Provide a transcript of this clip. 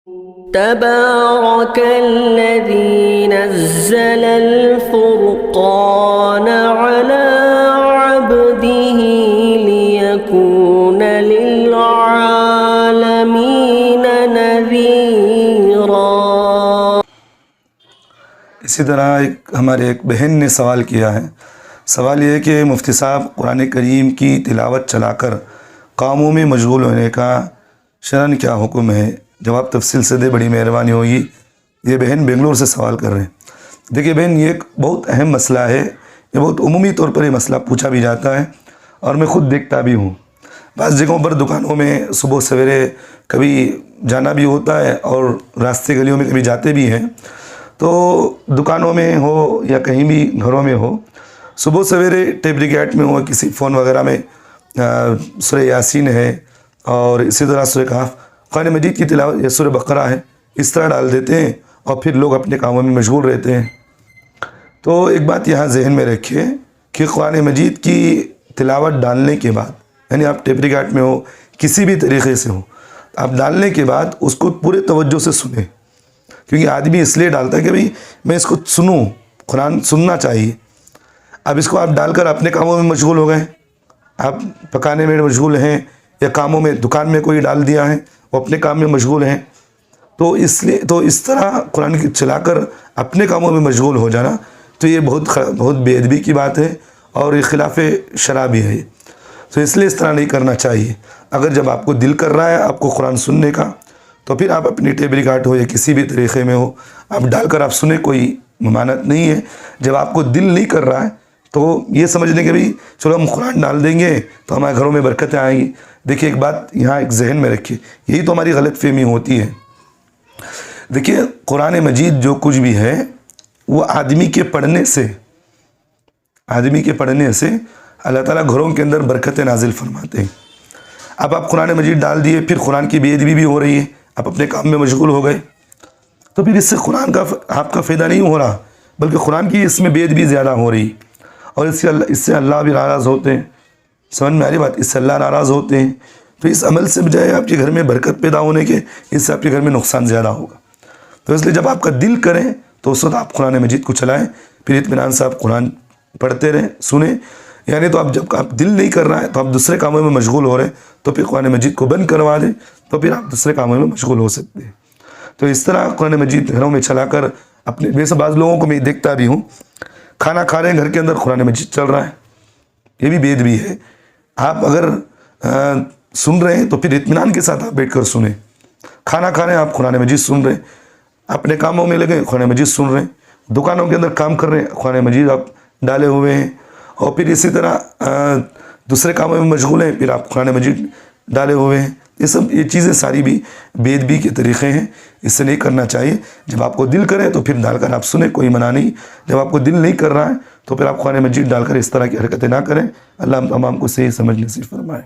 تبارك الذي نزل الفرقان على عبده ليكون للعالمين نذيرا۔ اسی طرح ہمارے ایک بہن نے سوال کیا ہے، سوال یہ ہے کہ مفتی صاحب قرآن کریم کی تلاوت چلا کر کاموں میں مشغول ہونے کا شرعاً کیا حکم ہے؟ جواب تفصیل سے دے، بڑی مہربانی ہوگی۔ یہ بہن بنگلور سے سوال کر رہے ہیں۔ دیکھیے بہن، یہ ایک بہت اہم مسئلہ ہے، یہ بہت عمومی طور پر یہ مسئلہ پوچھا بھی جاتا ہے اور میں خود دیکھتا بھی ہوں۔ بعض جگہوں پر دکانوں میں صبح سویرے کبھی جانا بھی ہوتا ہے اور راستے گلیوں میں کبھی جاتے بھی ہیں، تو دکانوں میں ہو یا کہیں بھی گھروں میں ہو، صبح سویرے ٹیپ ریکارڈ میں ہو، کسی فون وغیرہ میں سورہ یاسین ہے اور اسی طرح سورہ کہف، قرآن مجید کی تلاوت یا سورہ بقرہ ہے، اس طرح ڈال دیتے ہیں اور پھر لوگ اپنے کاموں میں مشغول رہتے ہیں۔ تو ایک بات یہاں ذہن میں رکھیے کہ قرآن مجید کی تلاوت ڈالنے کے بعد، یعنی آپ ٹیپ ریکارڈ میں ہو، کسی بھی طریقے سے ہو، آپ ڈالنے کے بعد اس کو پورے توجہ سے سنیں، کیونکہ آدمی اس لیے ڈالتا ہے کہ بھئی میں اس کو سنوں، قرآن سننا چاہیے۔ اب اس کو آپ ڈال کر اپنے کاموں میں مشغول ہو گئے، آپ پکانے میں مشغول ہیں یا کاموں میں، دکان میں کوئی ڈال دیا ہے، وہ اپنے کام میں مشغول ہیں، تو اس طرح قرآن کی چلا کر اپنے کاموں میں مشغول ہو جانا، تو یہ بہت بے ادبی کی بات ہے اور یہ خلاف شرع بھی ہے۔ تو اس لیے اس طرح نہیں کرنا چاہیے۔ اگر جب آپ کو دل کر رہا ہے آپ کو قرآن سننے کا، تو پھر آپ اپنی ٹیپ ریکارڈ ہو یا کسی بھی طریقے میں ہو، آپ ڈال کر آپ سنیں، کوئی ممانعت نہیں ہے۔ جب آپ کو دل نہیں کر رہا ہے تو یہ سمجھ لیں کہ بھئی چلو ہم قرآن ڈال دیں گے تو ہمارے گھروں میں برکتیں آئیں گی۔ دیکھیے ایک بات یہاں ایک ذہن میں رکھیے، یہی تو ہماری غلط فہمی ہوتی ہے۔ دیکھیے قرآن مجید جو کچھ بھی ہے وہ آدمی کے پڑھنے سے اللہ تعالیٰ گھروں کے اندر برکتیں نازل فرماتے ہیں۔ اب آپ قرآن مجید ڈال دیے، پھر قرآن کی بے ادبی بھی ہو رہی ہے، آپ اپنے کام میں مشغول ہو گئے، تو پھر اس سے قرآن کا آپ کا فائدہ نہیں ہو رہا، بلکہ قرآن کی اس میں بے ادبی زیادہ ہو رہی، اور اس سے اللہ بھی ناراض ہوتے ہیں۔ سمجھ میں آ رہی بات؟ اس سے اللہ ناراض ہوتے ہیں۔ تو اس عمل سے بجائے آپ کے گھر میں برکت پیدا ہونے کے، اس سے آپ کے گھر میں نقصان زیادہ ہوگا۔ تو اس لیے جب آپ کا دل کرے تو اس وقت آپ قرآن مجید کو چلائیں، پھر اطمینان سے آپ قرآن پڑھتے رہیں، سنیں۔ یعنی تو جب آپ دل نہیں کر رہا ہے تو آپ دوسرے کاموں میں مشغول ہو رہے ہیں، تو پھر قرآن مجید کو بند کروا دیں، تو پھر آپ دوسرے کاموں میں مشغول ہو سکتے ہیں۔ تو اس طرح قرآن مجید گھروں میں چلا کر اپنے، ویسے بعض لوگوں کو میں دیکھتا بھی ہوں، کھانا کھا رہے ہیں گھر کے اندر قرآن مجید چل رہا ہے، یہ بھی بے ادبی ہے۔ آپ اگر سن رہے ہیں تو پھر اطمینان کے ساتھ آپ بیٹھ کر سنیں۔ کھانا کھا رہے ہیں آپ قرآن مجید سن رہے ہیں، اپنے کاموں میں لگے قرآن مجید سن رہے ہیں، دکانوں کے اندر کام کر رہے ہیں قرآن مجید آپ ڈالے ہوئے ہیں، اور پھر اسی طرح دوسرے کاموں میں مشغول ہیں، پھر آپ قرآن مجید ڈالے ہوئے ہیں۔ یہ چیزیں ساری بھی بے ادبی کے طریقے ہیں، اس سے نہیں کرنا چاہیے۔ جب آپ کو دل کرے تو پھر ڈال کر آپ سنیں، کوئی منع نہیں۔ جب آپ کو دل نہیں کر رہا ہے تو پھر آپ قرآن مجید ڈال کر اس طرح کی حرکتیں نہ کریں۔ اللہ ہم تمام کو صحیح سمجھ نصیب فرمائے۔